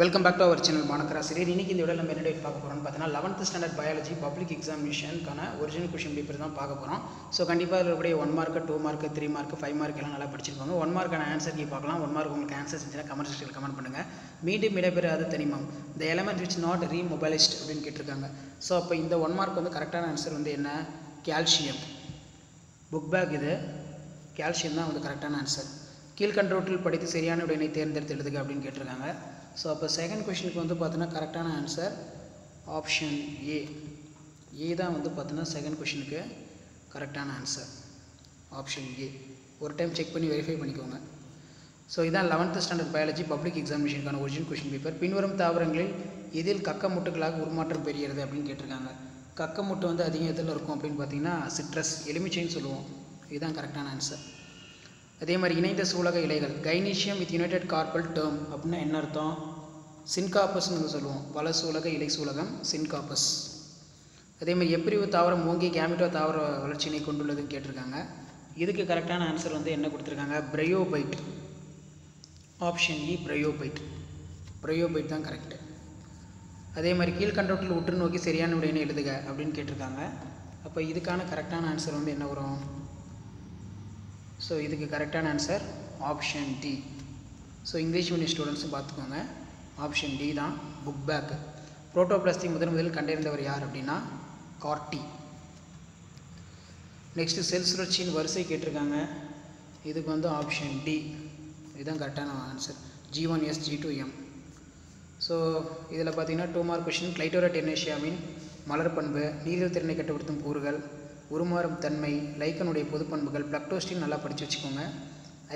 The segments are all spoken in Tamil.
Welcome back to our channel மாணக்கராசிரியர். இன்றைக்கி இந்த வீடியோவில் நம்ம என்ன டேட் பார்க்க போகிறோம்னு பார்த்தீங்கன்னா 11th ஸ்டாண்டர்ட் பயாலஜி பப்ளிக் எக்ஸாமினேஷனுக்கான ஒரிஜினல் கொஷின் பேப்பர் தான் பார்க்க போகிறோம். ஸோ கண்டிப்பாக இருக்கக்கூடிய 1 மார்க் 2 மார்க் 3 மார்க் 5 மார்க் எல்லாம் நல்லா படிச்சிருப்பாங்க. 1 மார்க்கான ஆன்சர் கீ பார்க்கலாம். 1 மார்க் உங்களுக்கு ஆன்சர் செஞ்சுன்னா கமெண்ட் செக்ஷனில் கமெண்ட் பண்ணுங்கள். மீண்டும் இடம்பெறாத தனிமம் த எலமெண்ட் விச் நாட் ரீமொபைலைஸ்ட் அப்படின்னு கேட்டிருக்காங்க. ஸோ அப்போ இந்த 1 மார்க் வந்து கரெக்டான ஆன்சர் வந்து என்ன? கால்சியம். புக் பேக் இது கால்சியம் தான் வந்து கரெக்டான ஆன்சர். கீழ்கண்டவற்றில் படித்து சரியான விடையினை தேர்ந்தெடுத்து எழுதுக அப்படின்னு கேட்டிருக்காங்க. ஸோ அப்போ செகண்ட் கொஷனுக்கு வந்து பார்த்தோன்னா கரெக்டான ஆன்சர் ஆப்ஷன் ஏ தான் வந்து பார்த்தோன்னா செகண்ட் கொஷனுக்கு கரெக்டான ஆன்சர் ஆப்ஷன் ஏ. ஒரு டைம் செக் பண்ணி வெரிஃபை பண்ணிக்கோங்க. ஸோ இதான் 11th ஸ்டாண்டர்ட் பயாலஜி பப்ளிக் எக்ஸாமினேஷனுக்கான ஒரிஜினல் கொஷின் பேப்பர். பின்வரும் தாவரங்களில் எதில் கக்கமுட்டுகளாக உருமாற்றம் பெறுகிறது அப்படின்னு கேட்டிருக்காங்க. கக்கமுட்டு வந்து அதிகம் எதில் இருக்கும் அப்படின்னு பார்த்தீங்கன்னா சிட்ரஸ், எலுமிச்சைன்னு சொல்லுவோம். இதுதான் கரெக்டான ஆன்சர். அதே மாதிரி இணைந்த சூலக இலைகள் கைனீஷியம் வித் யுனைடெட் கார்பல் டேர்ம் அப்படின்னா என்ன அர்த்தம்? சின்காப்பஸ்ன்னு நம்ம சொல்லுவோம். பல சூலக இலை சூலகம் சின்காப்பஸ். அதே மாதிரி எப்பிரிவு தாவரம் ஓங்கி கேமிட்டோ தாவர வளர்ச்சியினை கொண்டுள்ளதுன்னு கேட்டிருக்காங்க. இதுக்கு கரெக்டான ஆன்சர் வந்து என்ன கொடுத்துருக்காங்க? பிரயோபைட். ஆப்ஷன் இ பிரயோபைட். பிரயோபைட் தான் கரெக்டு. அதே மாதிரி கீழ்கண்டவற்றில் உற்று நோக்கி சரியான விடையினை எழுதுக அப்படின்னு கேட்டிருக்காங்க. அப்போ இதுக்கான கரெக்டான ஆன்சர் வந்து என்ன வரும்? ஸோ இதுக்கு கரெக்டான answer option D. So English medium ஸ்டூடெண்ட்ஸும் பார்த்துக்கோங்க. ஆப்ஷன் டி தான் புக் பேக். புரோட்டோபிளாஸ்டி முதலில் கண்டறிந்தவர் யார் அப்படின்னா கார்டி. நெக்ஸ்ட்டு செல் சுழற்சியின் வரிசை கேட்டிருக்காங்க. இதுக்கு வந்து ஆப்ஷன் டி இதுதான் கரெக்டான ஆன்சர். G1S G2M. ஸோ இதில் பார்த்தீங்கன்னா 2 மார்க் கொஷின். கிளைட்டோரா டெர்னேஷியாவின் மலர் பண்பு, நீரில் திறனை கட்டுப்படுத்தும் கூறுகள், உருமாறும் தன்மை, லைக்கனுடைய பொது பண்புகள், பிளக்டோஸ்டின் நல்லா படித்து வச்சுக்கோங்க.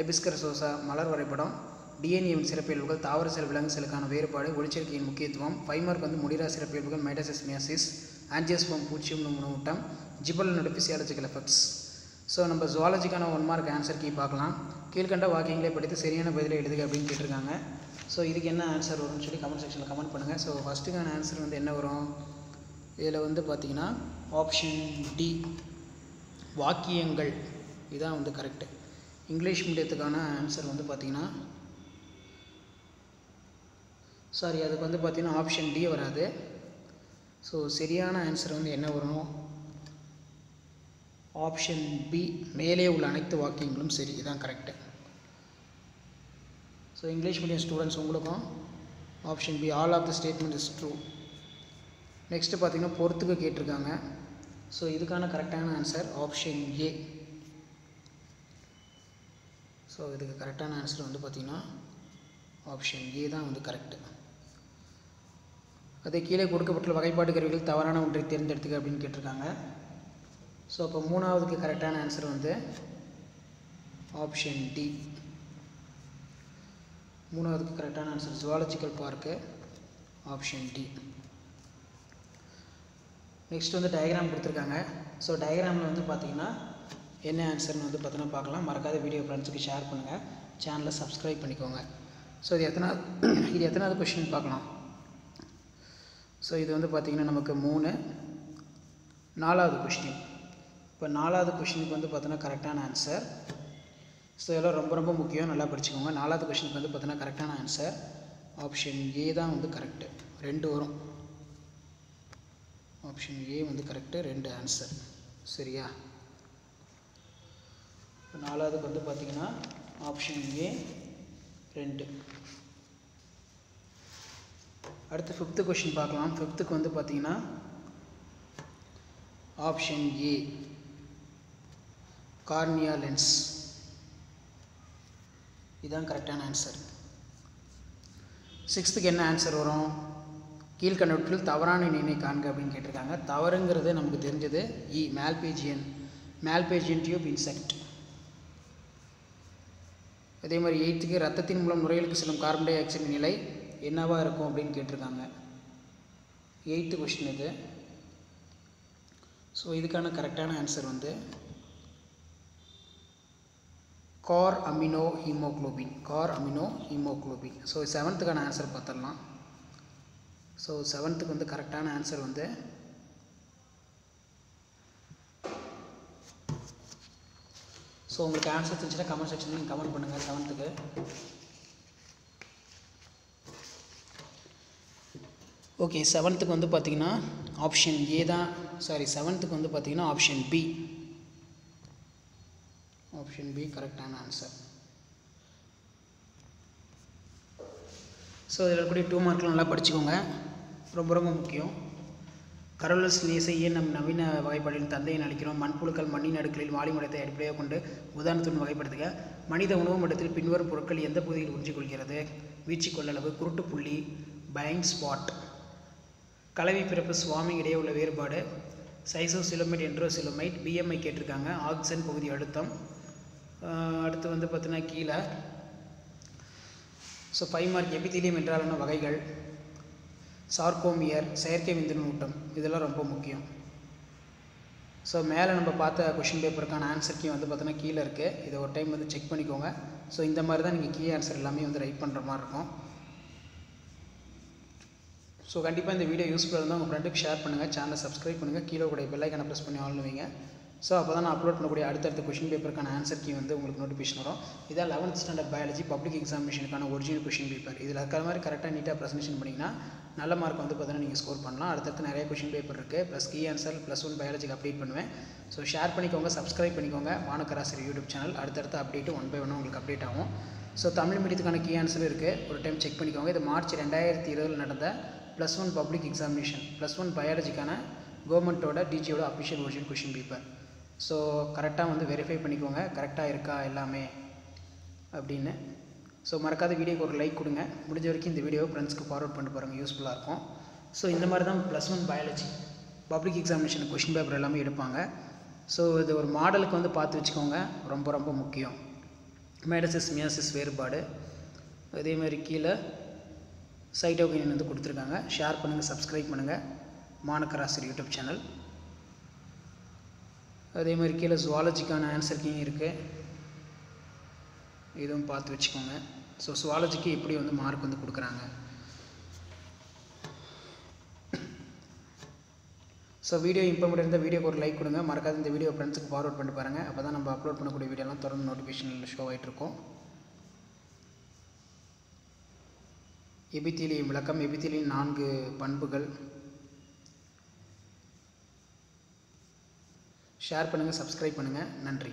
ஐபிஸ்கர் சோசா மலர் வரைபடம், டிஎன்ஏவின் சிறப்பியல்புகள், தாவர செல் விலங்கு செல்லுக்கான வேறுபாடு, ஒளிச்சேர்க்கையின் முக்கியத்துவம். 5 மார்க் வந்து முனிரா சிறப்பியல்புகள், மைட்டசிஸ் மியாசிஸ், ஆன்ஜியோஸ்போம் பூச்சியம் உணவூட்டம், ஜிபலனோட பிசியாலஜிக்கல் எஃபெக்ட்ஸ். ஸோ நம்ம ஜுவாலஜிக்கான 1 மார்க் ஆன்சர் கீ பார்க்கலாம். கீழ்கண்ட வாக்கியங்களை படித்து சரியான பதிலை எழுதுக அப்படின்னு கேட்டிருக்காங்க. ஸோ இதுக்கு என்ன ஆன்சர் வரும்னு சொல்லி கமெண்ட் செக்ஷனில் கமெண்ட் பண்ணுங்கள். ஸோ ஃபஸ்ட்டுக்கான ஆன்சர் வந்து என்ன வரும்? இதில் வந்து பார்த்திங்கன்னா ஆப்ஷன் டி வாக்கியங்கள் இதுதான் வந்து கரெக்டு. இங்கிலீஷ் மீடியத்துக்கான ஆன்சர் வந்து பார்த்திங்கன்னா அதுக்கு வந்து பார்த்திங்கன்னா ஆப்ஷன் டி வராது. ஸோ சரியான ஆன்சர் வந்து என்ன வரணும்? ஆப்ஷன் பி மேலே உள்ள அனைத்து வாக்கியங்களும் சரி, இதுதான் correct. So English medium students உங்களுக்கும் option B all of the statement is true. Next பார்த்திங்கன்னா பொறுத்துக்கு கேட்டிருக்காங்க. ஸோ இதுக்கான கரெக்டான ஆன்சர் ஆப்ஷன் ஏ. ஸோ இதுக்கு கரெக்டான ஆன்சர் வந்து பார்த்திங்கன்னா ஆப்ஷன் ஏ தான் வந்து கரெக்டு. அதே கீழே கொடுக்கப்பட்டுள்ள வகைப்பாட்டு கருவிகள் தவறான ஒன்றை தேர்ந்தெடுத்துக்க அப்படின்னு கேட்டிருக்காங்க. ஸோ அப்போ 3வதுக்கு கரெக்டான ஆன்சர் வந்து ஆப்ஷன் டி. 3வதுக்கு கரெக்டான ஆன்சர் ஜுவாலஜிக்கல் பார்க்கு ஆப்ஷன் டி. நெக்ஸ்ட் வந்து டயக்ராம் கொடுத்துருக்காங்க. ஸோ டயக்ராமில் வந்து பார்த்திங்கன்னா என்ன ஆன்சர்னு வந்து பார்த்தோன்னா பார்க்கலாம். மறக்காத வீடியோ ஃப்ரெண்ட்ஸுக்கு ஷேர் பண்ணுங்கள், சேனலை சப்ஸ்கிரைப் பண்ணிக்கோங்க. ஸோ இது எத்தனாவது கொஷின் பார்க்கலாம். ஸோ இது வந்து பார்த்திங்கன்னா நமக்கு 3. 4வது கொஷின். இப்போ 4வது கொஷினுக்கு வந்து பார்த்தோன்னா கரெக்டான ஆன்சர். ஸோ இதெல்லாம் ரொம்ப ரொம்ப முக்கியம், நல்லா படிச்சுக்கோங்க. 4வது கொஷினுக்கு வந்து பார்த்தோன்னா கரெக்டான ஆன்சர் ஆப்ஷன் ஏ தான் வந்து கரெக்டு. 2 வரும். ஆப்ஷன் ஏ வந்து கரெக்டு, 2 ஆன்சர் சரியா. இப்போ 4வதுக்கு வந்து பார்த்திங்கன்னா ஆப்ஷன் ஏ 2. அடுத்து 5th கொஷின் பார்க்கலாம். 5த்துக்கு வந்து பார்த்திங்கன்னா ஆப்ஷன் ஏ கார்னியா லென்ஸ் இதுதான் கரெக்டான ஆன்சர். 6த்துக்கு என்ன ஆன்சர் வரும்? கீழ்கண்டவற்றில் தவறான இணையை காண்க அப்படின்னு கேட்டிருக்காங்க. தவறுங்கிறது நமக்கு தெரிஞ்சது இ மேல்பேஜியன் டியூப் இன்செக்ட். அதே மாதிரி 8த்துக்கு ரத்தத்தின் மூலம் நுரையீரலுக்கு செல்லும் கார்பன் டை ஆக்சைடு நிலை என்னவாக இருக்கும் அப்படின்னு கேட்டிருக்காங்க. 8th கொஸ்டின் இது. ஸோ இதுக்கான கரெக்டான ஆன்சர் வந்து கார் அமினோ ஹீமோக்ளோபின். ஸோ 7த்துக்கான ஆன்சர் பார்த்துடலாம். ஸோ 7த்துக்கு வந்து கரெக்டான ஆன்சர் வந்து ஸோ உங்களுக்கு ஆன்சர் தெரிஞ்சுன்னா கமெண்ட் செக்ஷனில் நீங்கள் கமெண்ட் பண்ணுங்கள். 7த்துக்கு ஓகே, 7த்துக்கு வந்து பார்த்தீங்கன்னா ஆப்ஷன் ஏ தான், சாரி 7த்துக்கு வந்து பார்த்தீங்கன்னா ஆப்ஷன் பி. ஆப்ஷன் பி கரெக்டான ஆன்சர். ஸோ இதில் இருக்கக்கூடிய 2 மார்க்லாம் நல்லா படிச்சுக்கோங்க, ரொம்ப ரொம்ப முக்கியம். கரோலஸ் லினேஸை ஏன் நம் நவீன வகைப்பாட்டின் தந்தையை அளிக்கிறோம்? மண்புழுக்கள் மண்ணின் அடுக்களில் வாலிமடத்தை அடிப்படையாக கொண்டு உதாரணத்துடன் வகைப்படுத்துக. மனித உணவு மட்டத்தில் பின்வரும் பொருட்கள் எந்த பகுதியில் உறிஞ்சிக்கொள்கிறது? வீச்சு கொள்ளளவு, குருட்டு புள்ளி, பைண்ட் ஸ்பாட். கலவி பிறப்பு ஸ்வாமிங் இடையே உள்ள வேறுபாடு. சைசோசிலோமைட் என்ட்ரோசிலோமைட். பிஎம்ஐ கேட்டிருக்காங்க. ஆக்சிஜன் பகுதி அழுத்தம். அடுத்து வந்து பார்த்தீங்கன்னா கீழே ஸோ 5 மார்க் எபித்தீலியம் என்றாலான வகைகள், சார்கோமியர், செயற்கை விந்தணு ஊட்டம், இதெல்லாம் ரொம்ப முக்கியம். ஸோ மேலே நம்ம பார்த்த கொஷின் பேப்பருக்கான ஆன்சர் கீ வந்து பார்த்தோன்னா கீழே இருக்குது, இதை ஒரு டைம் வந்து செக் பண்ணிக்கோங்க. ஸோ இந்த மாதிரி தான் நீங்கள் கீ ஆன்சர் எல்லாமே வந்து ரைட் பண்ணுற மாதிரி இருக்கும். ஸோ கண்டிப்பாக இந்த வீடியோ யூஸ்ஃபுல்லாக இருந்தால் உங்கள் ஃப்ரெண்டுக்கு ஷேர் பண்ணுங்கள், சேனலை சப்ஸ்கிரைப் பண்ணுங்கள், கீழே கூட பெல் ஐக்கானை ப்ரெஸ் பண்ணி ஆன் வைங்க. ஸோ அப்போ தான் நான் அப்லோட் பண்ணக்கூடிய அடுத்தடுத்த கொஷின் பேப்பருக்கான ஆன்சர் கீ வந்து உங்களுக்கு நோட்டிஃபிகேஷன் வரும். இதான் 11th ஸ்டாண்டர்ட் பயாலஜி பப்ளிக் எக்ஸாமினேஷனுக்கான ஒரிஜினல் கொஷின் பேப்பர். இதில் இருக்கிற மாதிரி கரெக்டாக நீட்டாக ப்ரெசன்டேஷன் பண்ணிங்கன்னா நல்ல மார்க் வந்து பார்த்தீங்கன்னா நீங்கள் ஸ்கோர் பண்ணலாம். அடுத்தடுத்து நிறைய கொஷின் பேப்பர் இருக்குது, ப்ளஸ் கீ ஆன்சர் +1 பயாலஜிக்கு அப்டேட் பண்ணுவேன். ஸோ ஷேர் பண்ணிக்கோங்க, சப்ஸ்கிரைப் பண்ணிக்கோங்க மாணக்கராசிரியர் யூடியூப் சேனல். அடுத்தடுத்த அப்டேட்டு 1 by 1 உங்களுக்கு அப்டேட் ஆகும். ஸோ தமிழ் மீடியத்துக்கான கீ ஆன்சர் இருக்குது, ஒரு டைம் செக் பண்ணிக்கோங்க. இது மார்ச் 2020 நடந்த +1 பப்ளிக் எக்ஸாமினேஷன் +1 பயாலஜிக்கான கவர்மெண்ட்டோட டிஜியோட official original question paper. So கரெக்டாக வந்து வெரிஃபை பண்ணிக்கோங்க, கரெக்டாக இருக்கா எல்லாமே அப்படின்னு. ஸோ மறக்காத வீடியோக்கு ஒரு லைக் கொடுங்க, முடிஞ்ச வரைக்கும் இந்த வீடியோவை ஃப்ரெண்ட்ஸ்க்கு ஃபார்வர்ட் பண்ணிட்டு பாருங்கள், யூஸ்ஃபுல்லாக இருக்கும். ஸோ இந்த மாதிரி தான் +1 biology public examination question paper எல்லாமே எடுப்பாங்க. ஸோ இது ஒரு மாடலுக்கு வந்து பார்த்து வச்சுக்கோங்க, ரொம்ப ரொம்ப முக்கியம். மைட்டோசிஸ் மியோசிஸ் வேறுபாடு, அதேமாதிரி கீழே சைட்டோகைனின் வந்து கொடுத்துருக்காங்க. ஷேர் பண்ணுங்கள், சப்ஸ்கிரைப் பண்ணுங்கள் மாணக்கராசிரியர் யூடியூப் சேனல். அதே மாதிரி கீழே ஜுவாலஜிக்கான ஆன்சர் கீ இருக்குது, இதுவும் பார்த்து வச்சுக்கோங்க. ஸோ ஜுவாலஜிக்கு எப்படி வந்து மார்க் வந்து கொடுக்குறாங்க. ஸோ வீடியோ இம்பார்ட்டன்ட் இருந்தால் வீடியோக்கு ஒரு லைக் கொடுங்க, மறக்காத இந்த வீடியோ ஃப்ரெண்ட்ஸுக்கு ஃபார்வர்ட் பண்ணிட்டு பாருங்கள், அப்போ தான் நம்ம அப்லோட் பண்ணக்கூடிய வீடியோலாம் தொடர்ந்து நோட்டிஃபிகேஷனில் ஷோ ஆகிட்டு இருக்கும். எபித்தீலியம் விளக்கம், எபித்தீலியம் 4 பண்புகள். ஷேர் பண்ணுங்கள், சப்ஸ்கிரைப் பண்ணுங்கள், நன்றி.